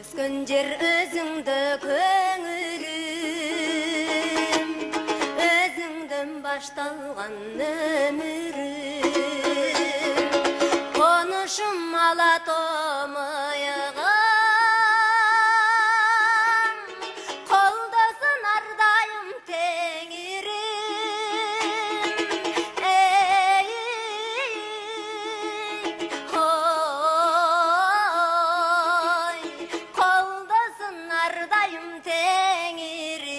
Өскөн жер өзіңді көңілім, өзіңден башталған өмірім, қонышым алатомайған, қолдасын ардайым теңірім, ей, ой, қолдасын ардайым теңірім.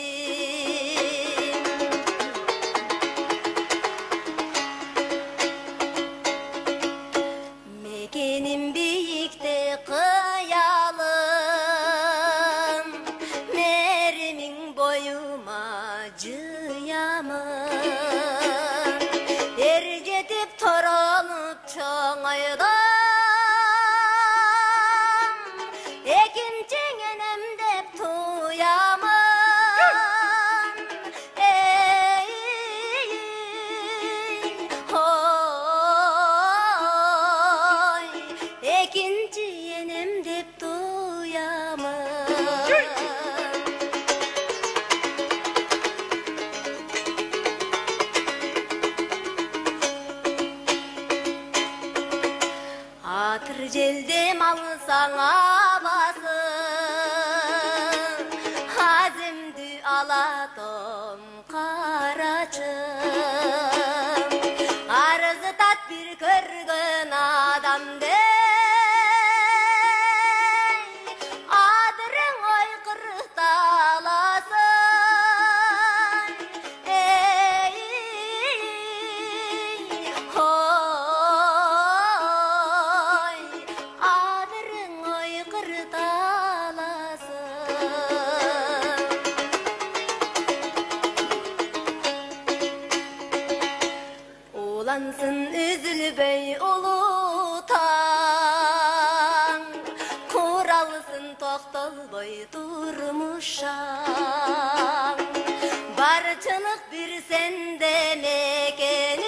Мекенім биікте қиялым, мерімің бойыма жиямын, ер жетіп тұралып чоңайдым, екіншің енем деп туямын, ей, ой, екінші енем деп туямын. Атыр желдем алсаң абасы, азымды алатым қарачым, арызы тат бір көрген адамды, адырың ойқырталасын, ей, ой, адырың ойқырталасын. Улансын үзілбей ұлы таң, құралсын тоқталбай тұрмышаң, баршылық бір сенде мекенім,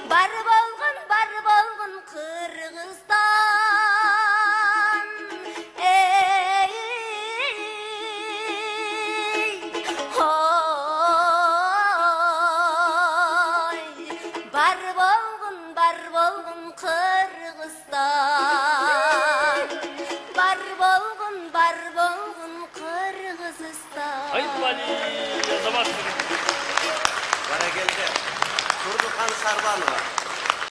бар болғын Қырғызстан, ей, ой, бар болғын Қырғызстан, бар болғын Қырғызстан. Айтвали, заматсың. Бара келді. Турдухан Сарбанова.